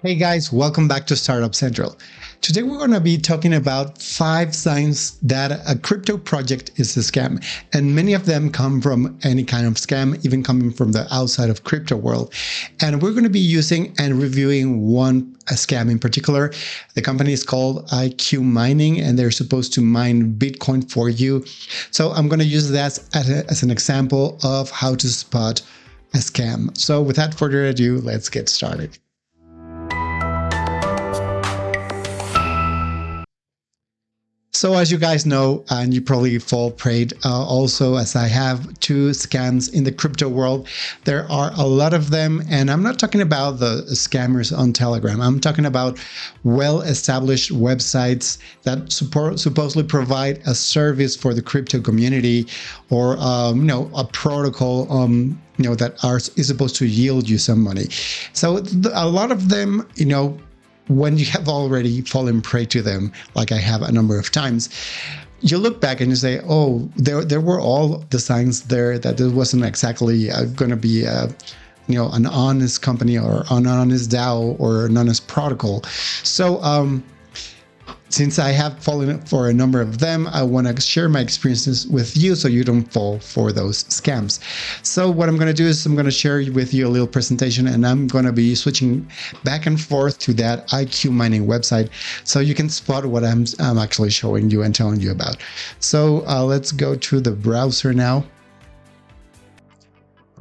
Hey guys, welcome back to Startup Central. Today we're going to be talking about 5 signs that a crypto project is a scam. And many of them come from any kind of scam, even coming from the outside of crypto world. And we're going to be using and reviewing a scam in particular. The company is called IQ Mining, and they're supposed to mine Bitcoin for you. So I'm going to use that as an example of how to spot a scam. So without further ado, let's get started. So as you guys know, and you probably fall prey also, as I have, to scams in the crypto world. There are a lot of them, and I'm not talking about the scammers on Telegram. I'm talking about well-established websites that supposedly provide a service for the crypto community, or a protocol that is supposed to yield you some money. So a lot of them, when you have already fallen prey to them, like I have a number of times, you look back and you say, oh, there were all the signs there that it wasn't exactly going to be an honest company or an honest DAO or an honest protocol. So since I have fallen for a number of them, I want to share my experiences with you so you don't fall for those scams. So what I'm going to do is I'm going to share with you a little presentation, and I'm going to be switching back and forth to that IQ Mining website so you can spot what I'm actually showing you and telling you about. So let's go to the browser now.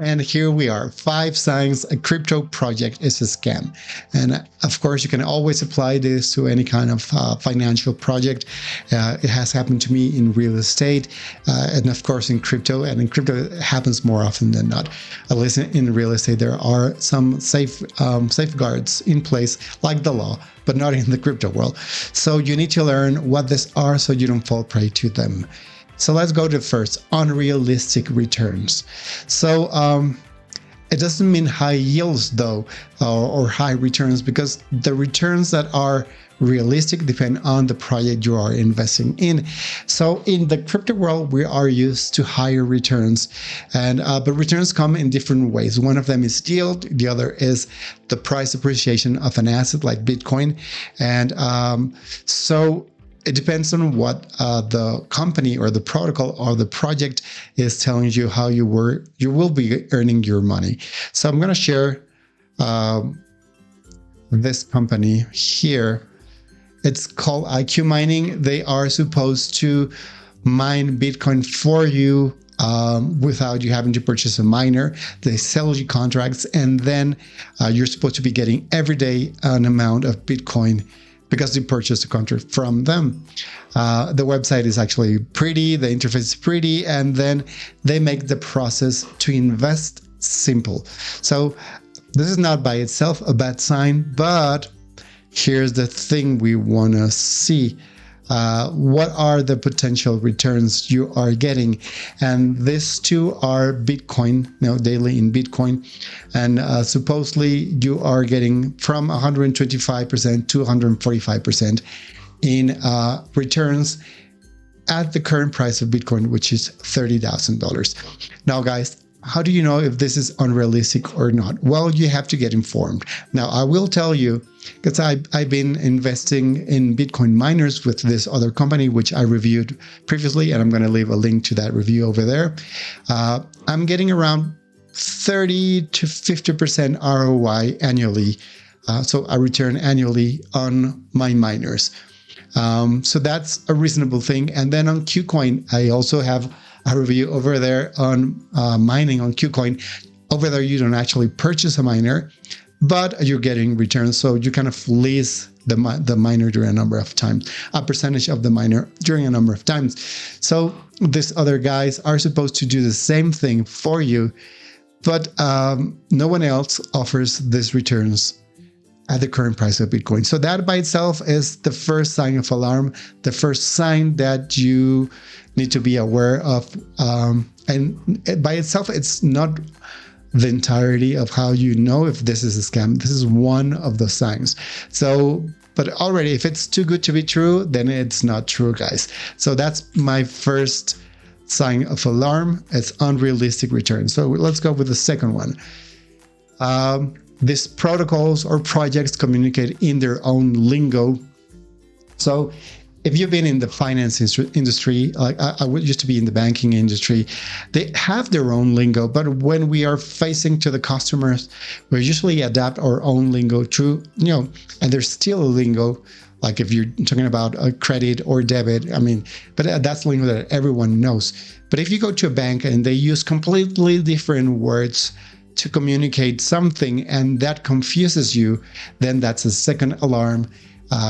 And here we are, 5 signs a crypto project is a scam. And of course, you can always apply this to any kind of financial project. It has happened to me in real estate, and of course in crypto. And in crypto, it happens more often than not. At least in real estate, there are some safeguards in place, like the law, but not in the crypto world. So you need to learn what these are so you don't fall prey to them. So let's go to first, unrealistic returns. So it doesn't mean high yields though, or high returns, because the returns that are realistic depend on the project you are investing in. So in the crypto world, we are used to higher returns, but returns come in different ways. One of them is yield. The other is the price appreciation of an asset like Bitcoin. And so it depends on what the company or the protocol or the project is telling you how you will be earning your money. So I'm going to share this company here. It's called IQ Mining. They are supposed to mine Bitcoin for you without you having to purchase a miner. They sell you contracts, and then you're supposed to be getting every day an amount of Bitcoin because you purchased a contract from them. The website is actually pretty, the interface is pretty, and then they make the process to invest simple. So this is not by itself a bad sign, but here's the thing we want to see. What are the potential returns you are getting? And these two are Bitcoin, daily in Bitcoin. And supposedly you are getting from 125% to 145% in returns at the current price of Bitcoin, which is $30,000. Now, guys, how do you know if this is unrealistic or not? Well, you have to get informed. Now, I will tell you, because I've been investing in Bitcoin miners with this other company, which I reviewed previously, and I'm going to leave a link to that review over there. I'm getting around 30 to 50% ROI annually. So I return annually on my miners. So that's a reasonable thing. And then on KuCoin, I also have a review over there on mining on KuCoin. Over there, you don't actually purchase a miner, but you're getting returns. So you kind of lease the miner during a number of times, a percentage of the miner during a number of times. So these other guys are supposed to do the same thing for you, but no one else offers these returns at the current price of Bitcoin. So that by itself is the first sign of alarm, the first sign that you need to be aware of. And by itself, it's not the entirety of how you know if this is a scam. This is one of the signs. So, but already, if it's too good to be true, then it's not true, guys. So that's my first sign of alarm. It's unrealistic returns. So let's go with the second one. these protocols or projects communicate in their own lingo. So if you've been in the finance industry, like I used to be in the banking industry, they have their own lingo. But when we are facing to the customers, we usually adapt our own lingo through, and there's still a lingo. Like if you're talking about a credit or debit, but that's lingo that everyone knows. But if you go to a bank and they use completely different words to communicate something and that confuses you, then that's a second alarm,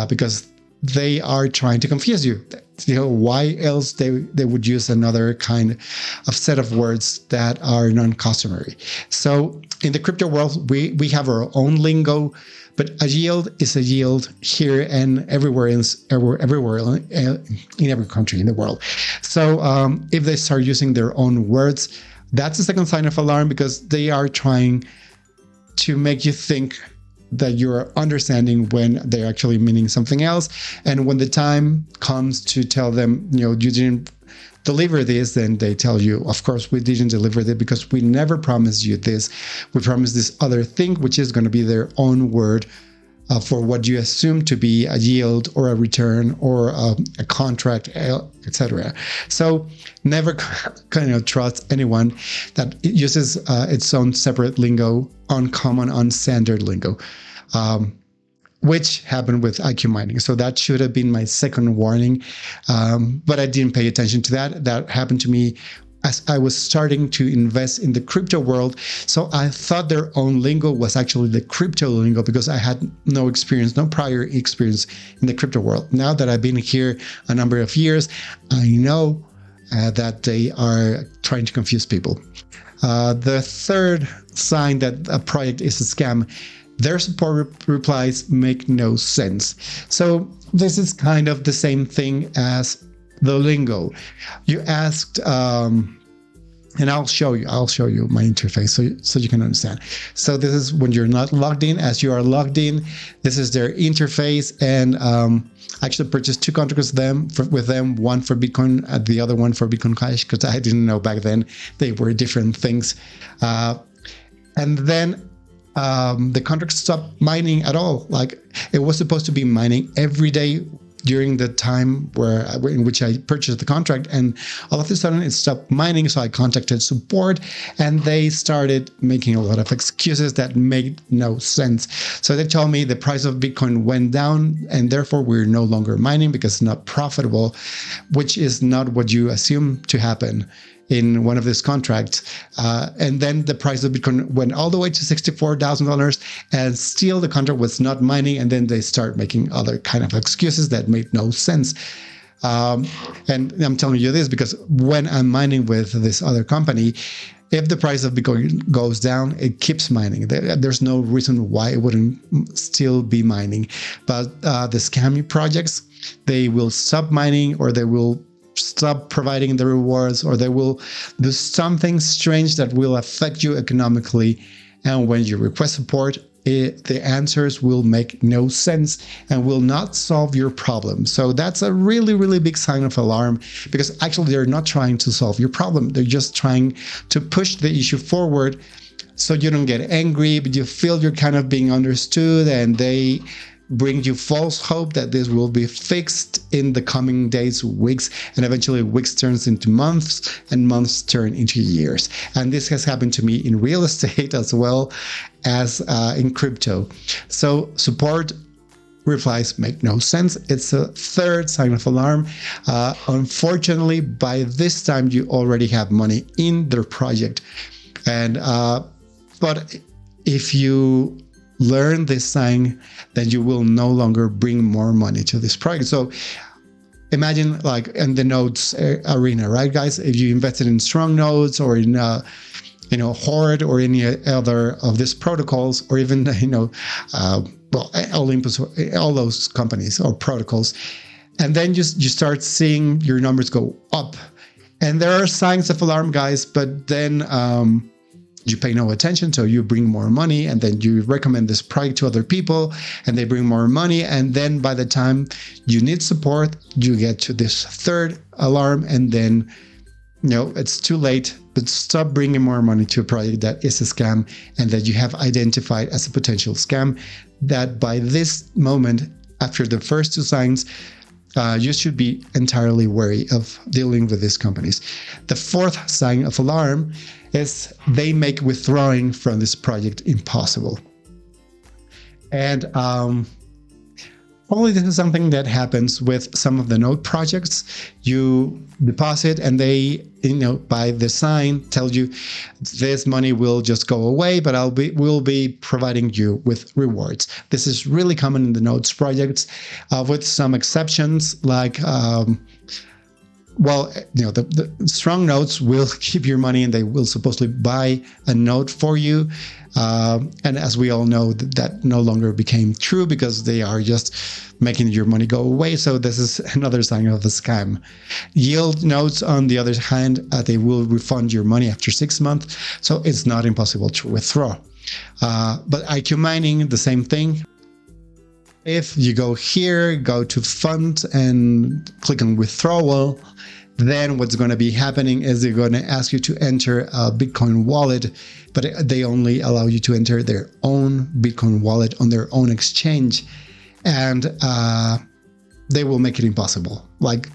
because they are trying to confuse you. Why else they would use another kind of set of words that are non-customary. So in the crypto world, we have our own lingo, but a yield is a yield here and everywhere in every country in the world. So if they start using their own words, that's a second sign of alarm, because they are trying to make you think that you're understanding when they're actually meaning something else. And when the time comes to tell them, you didn't deliver this, then they tell you, of course, we didn't deliver it because we never promised you this. We promised this other thing, which is going to be their own word for what you assume to be a yield or a return or a contract, etc. So never trust anyone that uses its own separate lingo, uncommon, unstandard lingo, which happened with IQ mining. So that should have been my second warning, but I didn't pay attention to that. That happened to me as I was starting to invest in the crypto world. So I thought their own lingo was actually the crypto lingo, because I had no prior experience in the crypto world. Now that I've been here a number of years, I know that they are trying to confuse people. The third sign that a project is a scam: their support replies make no sense. So this is kind of the same thing as the lingo. You asked, and I'll show you my interface so you can understand. So this is when you're not logged in. As you are logged in, this is their interface, and I actually purchased two contracts with them, one for Bitcoin, the other one for Bitcoin Cash, because I didn't know back then they were different things. And then the contract stopped mining at all. Like, it was supposed to be mining every day during the time in which I purchased the contract, and all of a sudden it stopped mining. So I contacted support, and they started making a lot of excuses that made no sense. So they told me the price of Bitcoin went down, and therefore we're no longer mining because it's not profitable, which is not what you assume to happen in one of these contracts. And then the price of Bitcoin went all the way to $64,000, and still the contract was not mining. And then they start making other kind of excuses that made no sense. And I'm telling you this because when I'm mining with this other company, if the price of Bitcoin goes down, it keeps mining. There's no reason why it wouldn't still be mining. But the scammy projects, they will stop mining, or they will stop providing the rewards, or they will do something strange that will affect you economically. And when you request support, the answers will make no sense and will not solve your problem. So that's a really, really big sign of alarm, because actually they're not trying to solve your problem. They're just trying to push the issue forward so you don't get angry, but you feel you're kind of being understood, and they bring you false hope that this will be fixed in the coming days, weeks, and eventually weeks turns into months, and months turn into years. And this has happened to me in real estate as well as in crypto. So support replies make no sense. It's a third sign of alarm. Unfortunately, by this time, you already have money in their project. And but if you learn this sign, then you will no longer bring more money to this project. So imagine, like in the nodes arena, right, guys? If you invested in strong nodes, or in Horde, or any other of these protocols, or even Olympus, all those companies or protocols, and then you start seeing your numbers go up, and there are signs of alarm, guys. But then you pay no attention, so you bring more money, and then you recommend this project to other people, and they bring more money, and then by the time you need support, you get to this third alarm, and then it's too late. but stop bringing more money to a project that is a scam and that you have identified as a potential scam. That by this moment, after the first two signs, you should be entirely wary of dealing with these companies. The fourth sign of alarm is they make withdrawing from this project impossible. And only this is something that happens with some of the node projects. You deposit and they, by the sign tell you this money will just go away, but we'll be providing you with rewards. This is really common in the nodes projects, with some exceptions like, the strong nodes will keep your money and they will supposedly buy a node for you. And as we all know, that no longer became true because they are just making your money go away. So this is another sign of a scam. Yield nodes, on the other hand, they will refund your money after 6 months. So it's not impossible to withdraw. But IQ mining, the same thing. If you go here, go to fund and click on withdrawal, then what's going to be happening is they're going to ask you to enter a Bitcoin wallet, but they only allow you to enter their own Bitcoin wallet on their own exchange. And they will make it impossible. Like,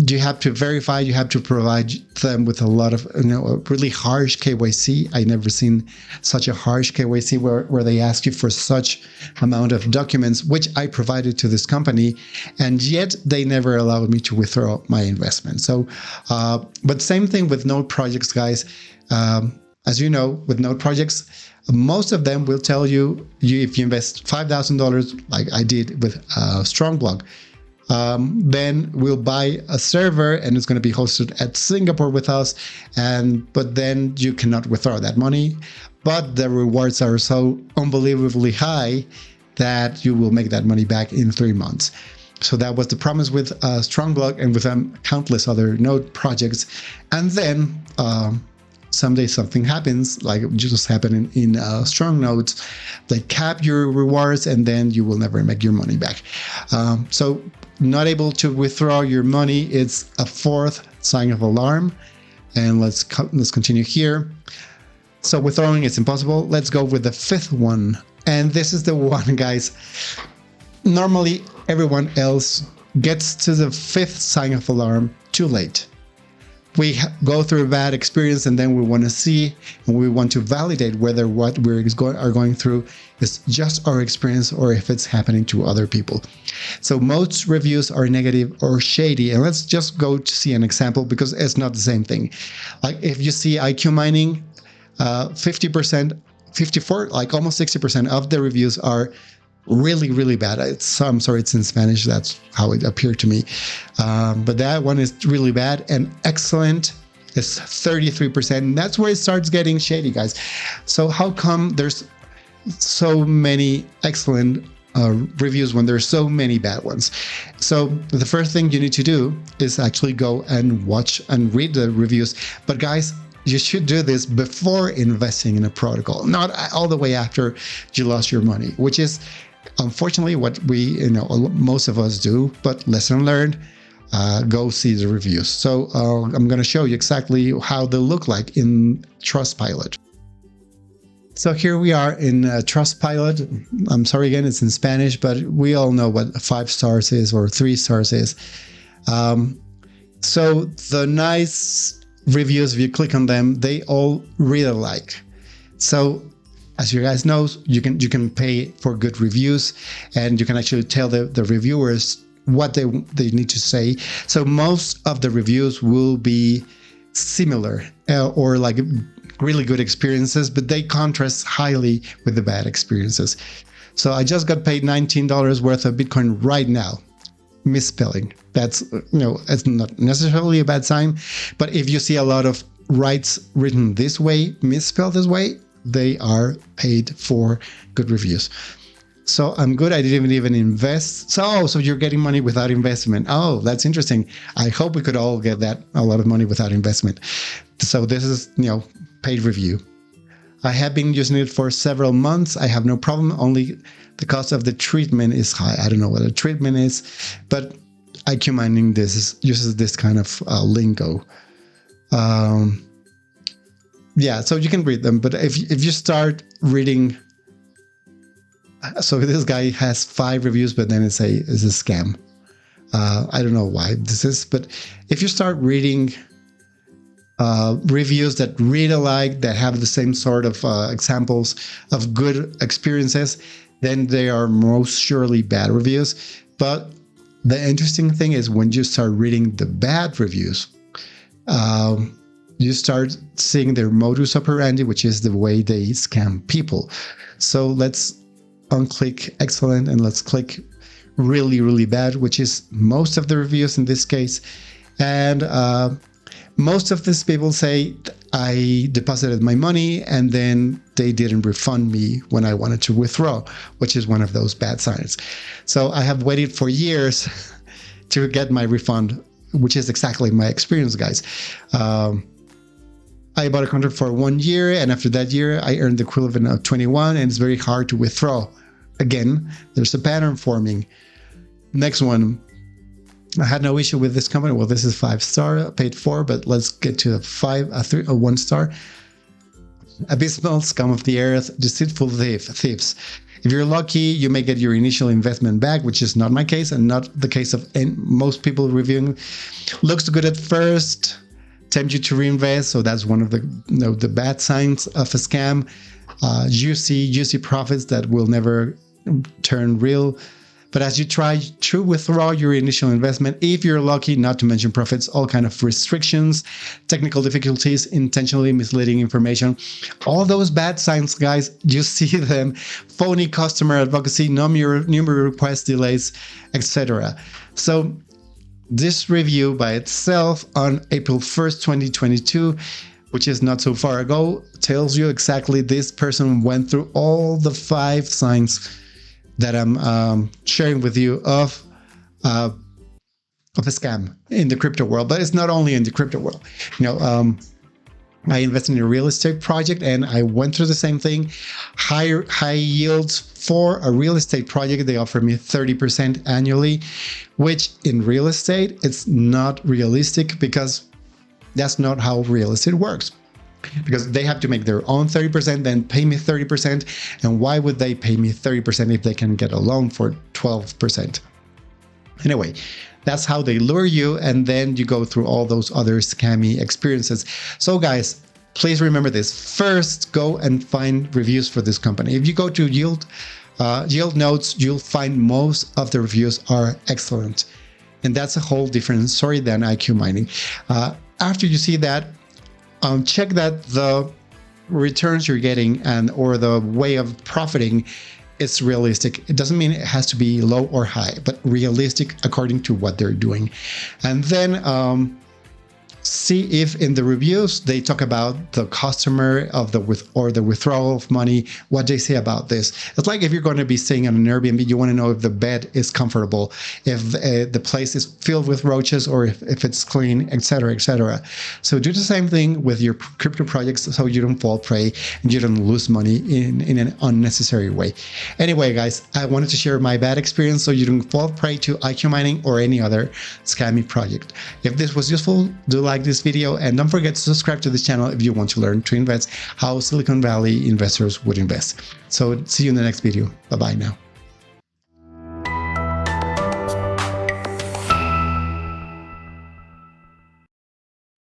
you have to verify, you have to provide them with a lot of, a really harsh KYC. I never seen such a harsh KYC where they ask you for such amount of documents, which I provided to this company, and yet they never allowed me to withdraw my investment. So, but same thing with node projects, guys. As you know, with node projects, most of them will tell you if you invest $5,000, like I did with Strongblog, then we'll buy a server and it's going to be hosted at Singapore with us, but then you cannot withdraw that money. But the rewards are so unbelievably high that you will make that money back in 3 months. So that was the promise with Strongblog and with countless other node projects. And then someday something happens, like it just happened in strong nodes. They cap your rewards and then you will never make your money back. So not able to withdraw your money, it's a fourth sign of alarm. And let's continue here. So withdrawing is impossible. Let's go with the fifth one. And this is the one, guys. Normally, everyone else gets to the fifth sign of alarm too late. We go through a bad experience and then we want to see and we want to validate whether what we are going through is just our experience or if it's happening to other people. So most reviews are negative or shady. And let's just go to see an example because it's not the same thing. Like if you see IQ mining, 50%, 54, like almost 60% of the reviews are really, really bad. I'm sorry, it's in Spanish. That's how it appeared to me. But that one is really bad. And excellent is 33%. And that's where it starts getting shady, guys. So how come there's so many excellent reviews when there's so many bad ones? So the first thing you need to do is actually go and watch and read the reviews. But guys, you should do this before investing in a protocol, not all the way after you lost your money, which is unfortunately what most of us do. But lesson learned, go see the reviews. So I'm going to show you exactly how they look like in Trustpilot. So here we are in Trustpilot. I'm sorry again, it's in Spanish, but we all know what 5 stars is or 3 stars is. So the nice reviews, if you click on them, they all read alike. So as you guys know, you can pay for good reviews and you can actually tell the reviewers what they need to say. So most of the reviews will be similar or like really good experiences, but they contrast highly with the bad experiences. So I just got paid $19 worth of Bitcoin right now. Misspelling. That's, it's not necessarily a bad sign, but if you see a lot of rights written this way, misspelled this way, they are paid for good reviews. So I'm good. I didn't even invest. So you're getting money without investment. Oh, that's interesting. I hope we could all get a lot of money without investment. So this is, paid review. I have been using it for several months. I have no problem. Only the cost of the treatment is high. I don't know what the treatment is, but IQ mining uses this kind of lingo. yeah, so you can read them, but if you start reading, so this guy has 5 reviews, but then it's a scam. I don't know why this is, but if you start reading reviews that read alike, that have the same sort of examples of good experiences, then they are most surely bad reviews. But the interesting thing is when you start reading the bad reviews, you start seeing their modus operandi, which is the way they scam people. So let's unclick excellent and let's click really, really bad, which is most of the reviews in this case. And most of these people say I deposited my money and then they didn't refund me when I wanted to withdraw, which is one of those bad signs. So I have waited for years to get my refund, which is exactly my experience, guys. I bought a contract for 1 year, and after that year, I earned the equivalent of 21, and it's very hard to withdraw. Again, there's a pattern forming. Next one. I had no issue with this company. Well, this is 5-star, paid 4, but let's get to a 1 star. Abysmal, scum of the earth, deceitful thieves. If you're lucky, you may get your initial investment back, which is not my case and not the case of most people reviewing. Looks good at first, tempt you to reinvest. So that's one of the bad signs of a scam. Juicy profits that will never turn real. But as you try to withdraw your initial investment, if you're lucky, not to mention profits, all kind of restrictions, technical difficulties, intentionally misleading information, all those bad signs, guys, you see them: phony customer advocacy, numerous request delays, etc. So this review by itself on April 1st, 2022, which is not so far ago, tells you exactly this person went through all the 5 signs that I'm sharing with you of a scam in the crypto world. But it's not only in the crypto world. I invested in a real estate project and I went through the same thing. High yields for a real estate project. They offer me 30% annually, which in real estate, it's not realistic because that's not how real estate works. Because they have to make their own 30%, then pay me 30%. And why would they pay me 30% if they can get a loan for 12%? Anyway, that's how they lure you. And then you go through all those other scammy experiences. So guys, please remember this. First, go and find reviews for this company. If you go to Yield Notes, you'll find most of the reviews are excellent. And that's a whole different story than IQ mining. After you see that, check that the returns you're getting or the way of profiting is realistic. It doesn't mean it has to be low or high, but realistic according to what they're doing. And then see if in the reviews they talk about the customer of the withdrawal of money, what they say about this. It's like if you're going to be staying on an Airbnb, you want to know if the bed is comfortable, if the place is filled with roaches, or if it's clean, etc., etc. So do the same thing with your crypto projects so you don't fall prey and you don't lose money in an unnecessary way. Anyway, guys, I wanted to share my bad experience so you don't fall prey to IQ mining or any other scammy project. If this was useful, do like this video and don't forget to subscribe to this channel if you want to learn to invest how Silicon Valley investors would invest. So see you in the next video. Bye bye now.